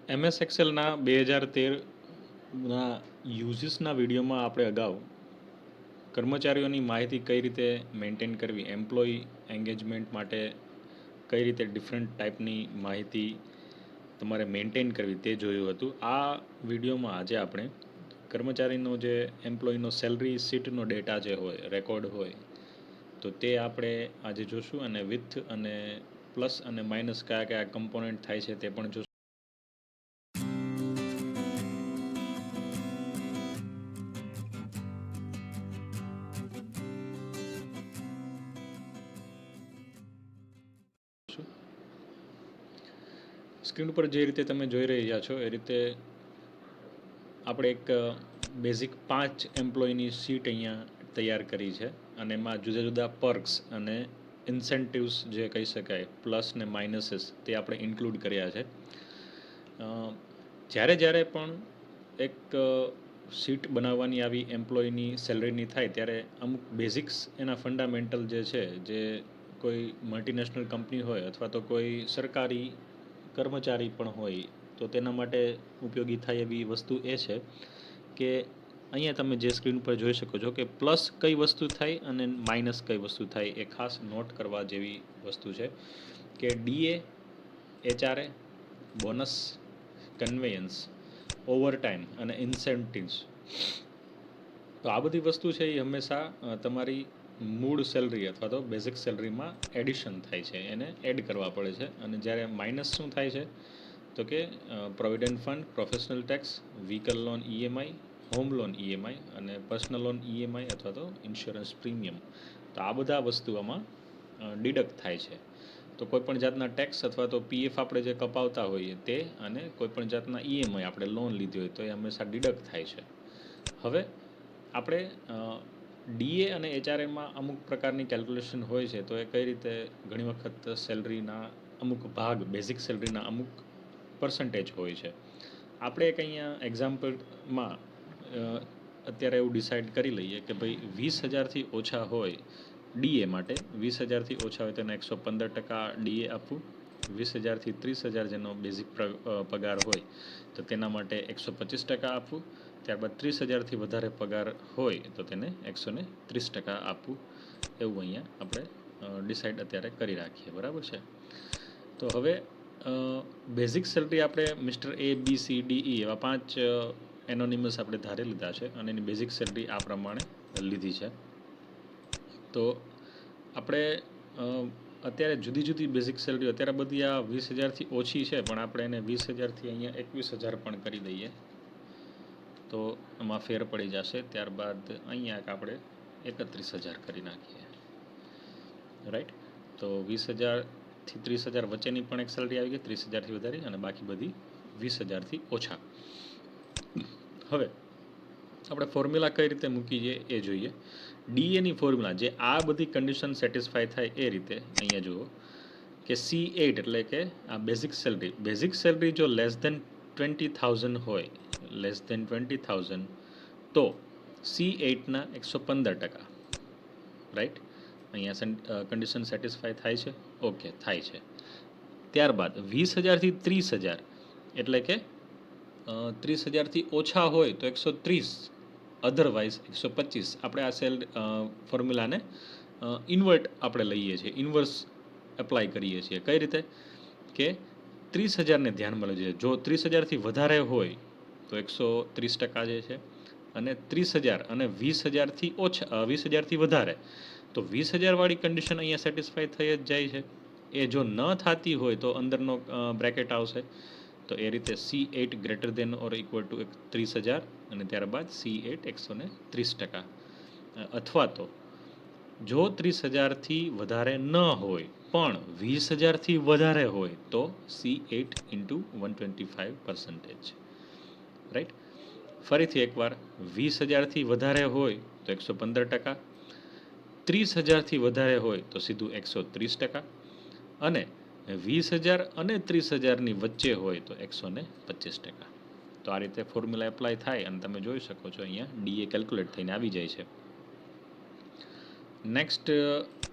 MS એક્સેલના 2013ના યુઝિસના વિડીયોમાં આપણે અગાઉ કર્મચારીઓની માહિતી કઈ રીતે મેન્ટેન કરવી, એમ્પ્લોયી એન્ગેજમેન્ટ માટે કઈ રીતે ડિફરન્ટ ટાઈપની માહિતી તમારે મેન્ટેન કરવી તે જોયું હતું. આ વિડીયોમાં આજે આપણે કર્મચારીનો જે એમ્પ્લોયીનો સેલરી શીટનો ડેટા જે હોય, રેકોર્ડ હોય, તો તે આપણે આજે જોશું અને વિથ અને પ્લસ અને માઇનસ કયા કયા કમ્પોનન્ટ થાય છે તે પણ જોશું. સ્ક્રીન ઉપર જે રીતે તમે જોઈ રહ્યા છો એ રીતે આપણે એક બેઝિક 5 એમ્પ્લોયીની શીટ અહીંયા તૈયાર કરી છે અને એમાં જુદા જુદા પર્ક્સ અને ઇન્સેન્ટિવ્સ જે કહી શકાય, પ્લસ ને માઇનસીસ, તે આપણે ઇન્ક્લુડ કર્યા છે. જ્યારે જ્યારે પણ એક શીટ બનાવવાની આવી એમ્પ્લોયીની સેલરીની થાય ત્યારે અમુક બેઝિક્સ એના ફંડામેન્ટલ જે છે, જે કોઈ મલ્ટીનેશનલ કંપની હોય અથવા તો કોઈ સરકારી કર્મચારી પણ હોય તો તેના માટે ઉપયોગી થાય એવી વસ્તુ એ છે કે અહીંયા તમે જે સ્ક્રીન પર જોઈ શકો છો કે પ્લસ કઈ વસ્તુ થાય અને માઇનસ કઈ વસ્તુ થાય, એ ખાસ નોટ કરવા જેવી વસ્તુ છે કે DA, HRA, bonus, conveyance, overtime અને ઇન્સેન્ટિવ્સ, તો આ બધી વસ્તુ છે એ હંમેશા તમારી મૂળ સેલરી અથવા તો બેઝિક સેલરીમાં એડિશન થાય છે, એને એડ કરવા પડે છે. અને જ્યારે માઇનસ શું થાય છે તો કે provident fund, professional tax, vehicle loan EMI, home loan EMI અને પર્સનલ લોન ઈએમઆઈ અથવા તો ઇન્સ્યોરન્સ પ્રીમિયમ, તો આ બધા વસ્તુઓમાં ડિડક્ટ થાય છે. તો કોઈપણ જાતના ટેક્સ અથવા તો પીએફ આપણે જે કપાવતા હોઈએ તે અને કોઈપણ જાતના ઈએમઆઈ આપણે લોન લીધી હોય તો એ હંમેશા ડિડક્ટ થાય છે. હવે આપણે ડીએ અને એચઆરએમાં અમુક પ્રકારની કેલ્ક્યુલેશન હોય છે, તો એ કઈ રીતે ઘણી વખત સેલરીના અમુક ભાગ, બેઝિક સેલરીના અમુક પર્સન્ટેજ હોય છે. આપણે એક અહીંયા એક્ઝામ્પલમાં અત્યારે એવું ડિસાઇડ કરી લઈએ કે ભાઈ 20,000થી ઓછા હોય ડીએ માટે, 20,000થી ઓછા હોય તેને 115% ડીએ આપવું, 20,000થી 30,000 જેનો બેઝિક પગાર હોય તો તેના માટે 125% આપવું, ત્યારબાદ 30,000થી વધારે પગાર હોય તો તેને 130% આપવું, એવું અહીંયા આપણે ડિસાઇડ અત્યારે કરી રાખીએ, બરાબર છે. તો હવે બેઝિક સેલરી આપણે મિસ્ટર એ, બી, સી, ડી, ઈ એવા 5 એનોનિમસ આપણે ધારી લીધા છે અને એની બેઝિક સેલરી આ પ્રમાણે લીધી છે. તો આપણે અત્યારે જુદી જુદી બેઝિક સેલરી અત્યારે બધી આ 20,000થી ઓછી છે, પણ આપણે એને 20,000થી અહીંયા 21,000 પણ કરી દઈએ તો એમાં ફેર પડી જશે. ત્યારબાદ અહીંયા આપણે 31,000 કરી નાખીએ, રાઈટ. તો 20,000થી 30,000 વચ્ચેની પણ એક સેલરી આવી ગઈ, 30,000થી વધારે, અને બાકી બધી 20,000થી ઓછા. હવે આપણે ફોર્મ્યુલા કઈ રીતે મૂકીએ એ જોઈએ. ડીએની ફોર્મ્યુલા જે આ બધી કન્ડિશન સેટિસ્ફાય થાય એ રીતે અહીંયા જુઓ કે C8 એટલે કે આ બેઝિક સેલરી જો લેસ દેન 20,000 હોય, લેસ દેન 20,000, તો C8ના 115%, રાઈટ. અહીંયા કન્ડિશન સેટિસ્ફાય થાય છે, ઓકે થાય છે. ત્યારબાદ 20,000થી 30,000 એટલે કે 30,000થી ઓછા હોય તો 130, અધરવાઇઝ 125. આપણે આ ફોર્મ્યુલાને ઇન્વર્ટ આપણે લઈએ છીએ, ઇન્વર્સ એપ્લાય કરીએ છીએ. કઈ રીતે કે 30,000ને ધ્યાનમાં લઈએ. જો 30,000થી વધારે હોય તો 130% જે છે, અને 30,000 અને 20,000થી ઓછા, 20,000થી વધારે તો 20,000 વાળી કન્ડિશન અહીંયા સેટિસ્ફાય થઈ જ જાય છે. એ જો ન થતી હોય તો અંદરનો બ્રેકેટ આવશે, તો એ રીતે C8 greater than or equal to 30,000 અને ત્યારબાદ C8 130%. અથવા તો જો 30,000થી વધારે ન હોય પણ 20,000થી વધારે હોય તો C8 ઇન્ટુ 125%, રાઈટ. ફરીથી એકવાર 20,000થી વધારે હોય તો 115%, 30,000થી વધારે હોય તો સીધું 130%, અને 20,000 અને 30,000ની વચ્ચે હોય તો 125%. તો આ રીતે ફોર્મ્યુલા એપ્લાય થાય અને તમે જોઈ શકો છો અહીંયા ડીએ કેલ્ક્યુલેટ થઈને આવી જાય છે. નેક્સ્ટ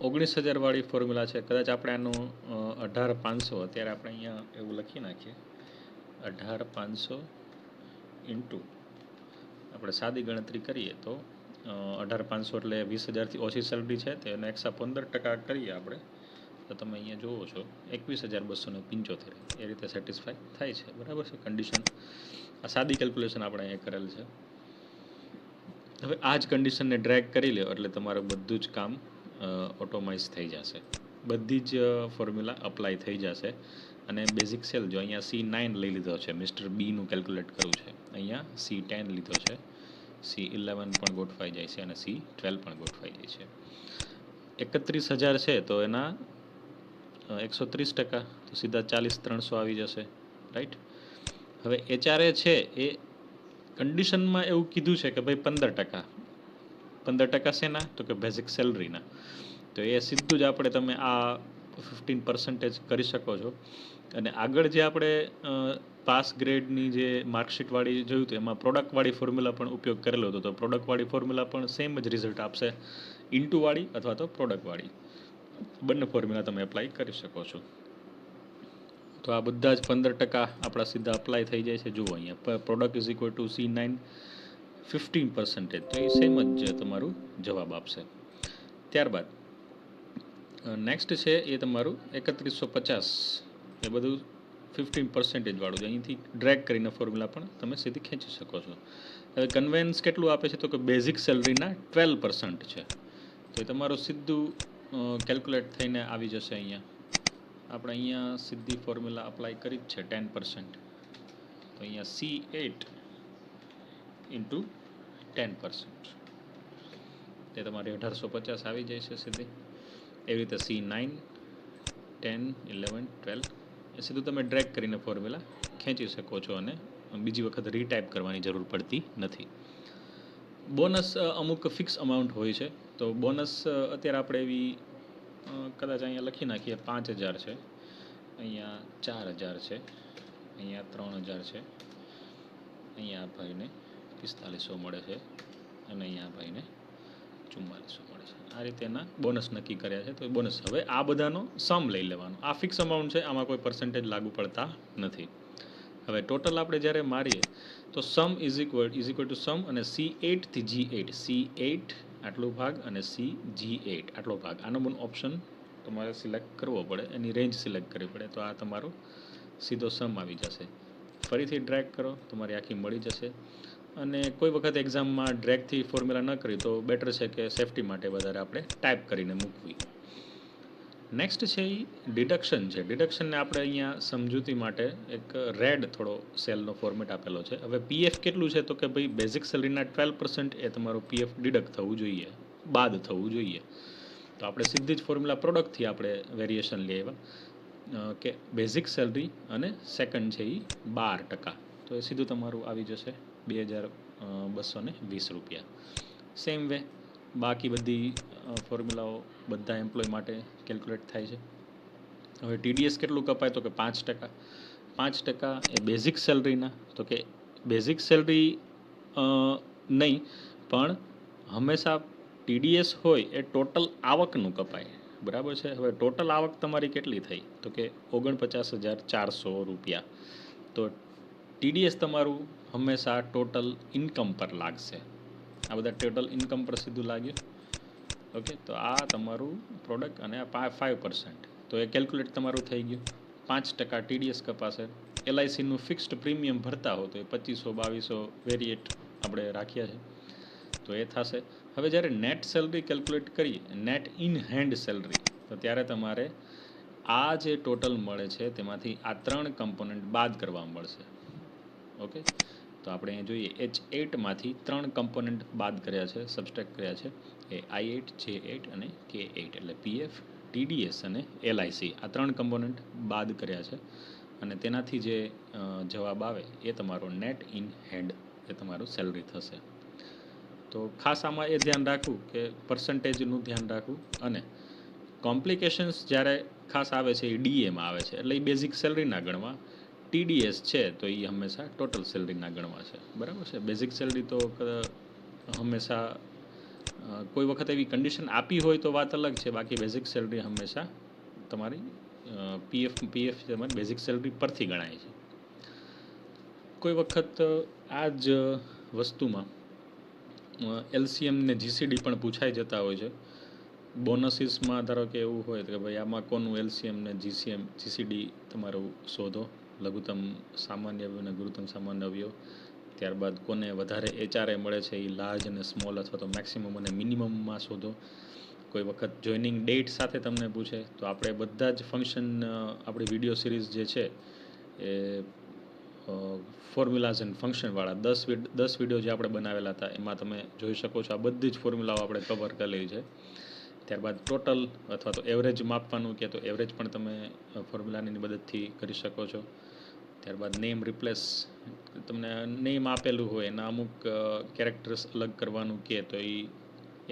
19,000 વાળી ફોર્મ્યુલા છે. કદાચ આપણે આનું 18,500 અત્યારે આપણે અહીંયા એવું લખી નાખીએ 18,500 ઇન્ટુ આપણે સાદી ગણતરી કરીએ તો 18,500 એટલે 20,000થી ઓછી સેલરી છે તો એને એક્સ્ટ્રા 15% કરીએ આપણે તો તમે અહીંયા જુઓ છો 21,275 એ રીતે સેટિસ્ફાય થાય છે. બરાબર છે કન્ડિશન. આ સાદી કેલ્ક્યુલેશન આપણે અહીંયા કરેલ છે. હવે આ જ કન્ડિશનને ડ્રેગ કરી લ્યો એટલે તમારું બધું જ કામ ઓટોમાઇઝ થઈ જશે. બધી જ ફોર્મ્યુલા અપ્લાય થઈ જશે અને બેઝિક સેલ જો અહીંયા C9 લઈ લીધો છે, મિસ્ટર બીનું કેલ્ક્યુલેટ કરવું છે, અહીંયા C10 લીધો છે, C11 પણ ગોઠવાઈ જાય છે અને C12 પણ ગોઠવાઈ જાય છે. 31,000 છે તો એના 130% તો સીધા 40,300 આવી જશે. રાઈટ. હવે HRA છે એ કન્ડિશનમાં એવું કીધું છે કે ભાઈ 15%. 15% શેના? તો કે બેઝિક સેલરીના. તો એ સીધું જ આપણે તમે આ 15% કરી શકો છો. અને આગળ જે આપણે પાસ ગ્રેડની જે માર્કશીટવાળી જોયું હતું એમાં પ્રોડક્ટવાળી ફોર્મ્યુલા પણ ઉપયોગ કરેલો હતો. તો પ્રોડક્ટવાળી ફોર્મ્યુલા પણ સેમ જ રિઝલ્ટ આપશે, ઇન્ટુવાળી અથવા તો પ્રોડક્ટવાળી. બંને ફોર્મ્યુલા તમે એપ્લાય કરી શકો છો. તો આ બધા જ 15% આપણા સીધા અપ્લાય થઈ જાય છે. જુઓ અહીંયા product is equal to C9 15%. તો એ સેમ જ તમારું જવાબ આપશે. ત્યારબાદ નેક્સ્ટ છે એ તમારું 3150. એ બધું 15% વાળું છે. અહીંથી ડ્રેગ કરીને ફોર્મ્યુલા પણ તમે સીધી ખેંચી શકો છો. હવે કન્વેન્સ કેટલું આપે છે તો કે બેઝિક સેલરીના 12% છે. તો એ તમારું સીધું કેલ્ક્યુલેટ થઈને આવી જશે. અહીંયા આપણે અહીંયા સીધી ફોર્મ્યુલા અપ્લાય કરી જ છે 10%. તો અહીંયા C8 ઇન્ટુ 10%. તે તમારી 1850 આવી જાય છે સીધી. એવી રીતે C9, 10, 11, 12 એ સીધું તમે ડ્રેગ કરીને ફોર્મ્યુલા ખેંચી શકો છો અને બીજી વખત રીટાઈપ કરવાની જરૂર પડતી નથી. બોનસ અમુક ફિક્સ અમાઉન્ટ હોય છે. તો બોનસ અત્યારે આપણે એવી કદાચ અહીંયા લખી નાખીએ 5,000 છે, અહીંયા 4,000 છે, અહીંયા 3,000 છે, અહીંયા ભાઈને 4500 મળે છે અને અહીંયા ભાઈને 4400 મળે છે. આ રીતે એના બોનસ નક્કી કર્યા છે. તો બોનસ હવે આ બધાનો સમ લઈ લેવાનો. આ ફિક્સ અમાઉન્ટ છે, આમાં કોઈ પર્સન્ટેજ લાગુ પડતા નથી. હવે ટોટલ આપણે જ્યારે મારીએ તો સમ ઇઝ ઇક્વલ ટુ સમ અને C8 થી G8, C8 આટલો ભાગ અને G8 આટલો ભાગ. આનો પણ ઓપ્શન તમારે સિલેક્ટ કરવો પડે, એની રેન્જ સિલેક્ટ કરવી પડે. તો આ તમારો સીધો સમ આવી જશે. ફરીથી ડ્રેગ કરો, તમારી આખી મળી જશે. અને કોઈ વખત એક્ઝામમાં ડ્રેગથી ફોર્મ્યુલા ન કરી તો બેટર છે કે સેફટી માટે વધારે આપણે ટાઈપ કરીને મૂકવી. નેક્સ્ટ છે એ ડિડક્શન છે. ડિડક્શનને આપણે અહીંયા સમજૂતી માટે એક રેડ થોડો સેલનો ફોર્મેટ આપેલો છે. હવે PF કેટલું છે તો કે ભાઈ બેઝિક સેલરીના 12% એ તમારું PF ડિડક્ટ થવું જોઈએ, બાદ થવું જોઈએ. તો આપણે સીધી જ ફોર્મ્યુલા પ્રોડક્ટથી આપણે વેરિએશન લઈ આવ્યા કે બેઝિક સેલરી અને સેકન્ડ છે એ 12%. તો એ સીધું તમારું આવી જશે 2,220 રૂપિયા. સેમ વે બાકી બધી ફોર્મ્યુલાઓ બધા એમ્પ્લોય માટે કેલ્ક્યુલેટ થાય છે. હવે TDS કેટલું કપાય તો કે 5%. 5% એ બેઝિક સેલરીના. તો કે બેઝિક સેલરી નહીં પણ હંમેશા TDS હોય એ ટોટલ આવકનું કપાય. બરાબર છે. હવે ટોટલ આવક તમારી કેટલી થઈ તો કે 49,400 રૂપિયા. તો TDS તમારું હંમેશા ટોટલ ઇન્કમ પર લાગશે. આ બધા ટોટલ ઇન્કમ પર સીધું લાગ્યું. ઓકે. તો આ તમારું પ્રોડક્ટ અને આ 5%. તો એ કેલ્ક્યુલેટ તમારું થઈ ગયું. 5% TDS કપાશે. LICનું ફિક્સ્ડ પ્રીમિયમ ભરતા હો તો એ 2,500 વેરિએટ આપણે રાખ્યા છે. તો એ થશે. હવે જ્યારે નેટ સેલરી કેલ્ક્યુલેટ કરીએ, નેટ ઇન હેન્ડ સેલરી, તો ત્યારે તમારે આ જે ટોટલ મળે છે તેમાંથી આ 3 કમ્પોનન્ટ બાદ કરવા મળશે. ઓકે. તો આપણે અહીંયા જોઈએ H8માંથી 3 કમ્પોનન્ટ બાદ કર્યા છે, સબસ્ટ્રેક્ટ કર્યા છે. એ I8, J8 અને K8 એટલે PF, TDS અને LIC આ 3 કમ્પોનન્ટ બાદ કર્યા છે. અને તેનાથી જે જવાબ આવે એ તમારો નેટ ઇન હેન્ડ એ તમારું સેલરી થશે. તો ખાસ આમાં એ ધ્યાન રાખવું કે પર્સન્ટેજનું ધ્યાન રાખવું. અને કોમ્પ્લિકેશન્સ જ્યારે ખાસ આવે છે એ DAમાં આવે છે એટલે એ બેઝિક સેલરી ના ગણવા. TDS છે તો એ હંમેશા ટોટલ સેલરી ના ગણવા છે. બરાબર છે. બેઝિક સેલરી તો હંમેશા કોઈ વખત એવી કન્ડિશન આપી હોય તો વાત અલગ છે. બાકી બેઝિક સેલરી હંમેશા તમારી PF તમારી બેઝિક સેલરી પરથી ગણાય છે. કોઈ વખત આ જ વસ્તુમાં LCM ને GCD પણ પૂછાઈ જતા હોય છે. બોનસીસમાં ધારો કે એવું હોય કે ભાઈ આમાં કોનું LCM ને GCD તમારું શોધો, લઘુત્તમ સામાન્ય અવયવ અને ગુરુત્તમ સામાન્ય અવયવ. ત્યારબાદ કોને વધારે HRA મળે છે એ લાર્જ અને સ્મોલ અથવા તો મેક્સિમમ અને મિનિમમમાં શોધો. કોઈ વખત જોઈનિંગ ડેટ સાથે તમને પૂછે તો આપણે બધા જ ફંક્શન આપણી વિડીયો સિરીઝ જે છે એ ફોર્મ્યુલાઝ એન્ડ ફંક્શનવાળા 10 વિડીયો જે આપણે બનાવેલા હતા એમાં તમે જોઈ શકો છો. આ બધી જ ફોર્મ્યુલાઓ આપણે કવર કરેલી છે. ત્યારબાદ ટોટલ અથવા તો એવરેજ માપવાનું કે તો એવરેજ પણ તમે ફોર્મ્યુલાની મદદથી કરી શકો છો. ત્યારબાદ નેમ રિપ્લેસ, તમને નેમ આપેલું હોય એના અમુક કેરેક્ટર્સ અલગ કરવાનું કે તો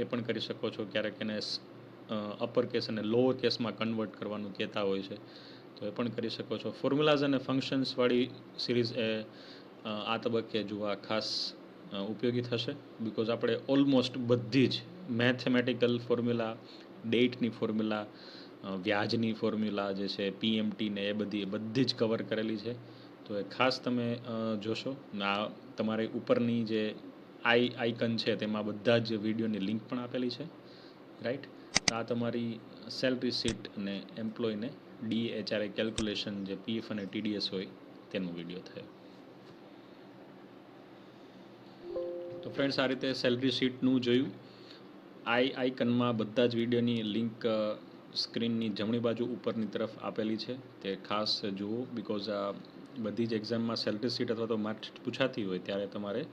એ પણ કરી શકો છો. ક્યારેક એને અપર કેસ અને લોઅર કેસમાં કન્વર્ટ કરવાનું કહેતા હોય છે તો એ પણ કરી શકો છો. ફોર્મ્યુલાઝ અને ફંક્શન્સવાળી સિરીઝ એ આ તબક્કે જોવા ખાસ ઉપયોગી થશે. બિકોઝ આપણે ઓલમોસ્ટ બધી જ મેથેમેટિકલ ફોર્મ્યુલા, ડેટની ફોર્મ્યુલા, વ્યાજની ફોર્મ્યુલા જે છે PMT ને એ બધી જ કવર કરેલી છે. તો એ ખાસ તમે જોશો. આ તમારી ઉપરની જે આઇકન છે તેમાં બધા જ વિડીયોની લિંક પણ આપેલી છે, રાઈટ. આ તમારી સેલરી શીટ અને એમ્પ્લોયને DHRA કેલ્ક્યુલેશન જે PF અને TDS હોય તેનો વિડીયો થયો. તો ફ્રેન્ડ્સ, આ રીતે સેલરી શીટનું જોયું. આઇકનમાં બધા જ વિડીયોની લિંક સ્ક્રીનની જમણી બાજુ ઉપરની તરફ આપેલી છે. તે ખાસ જુઓ, બિકોઝ આ બધી જ એક્ઝામમાં સેલરી શીટ અથવા તો માર્કશીટ પૂછાતી હોય ત્યારે તમારે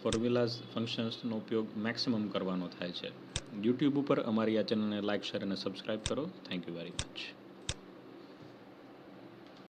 ફોર્મ્યુલાઝ ફંક્શન્સનો ઉપયોગ મેક્સિમમ કરવાનો થાય છે. યુટ્યુબ ઉપર અમારી આ ચેનલને લાઇક, શેર અને સબસ્ક્રાઈબ કરો. Thank you very much.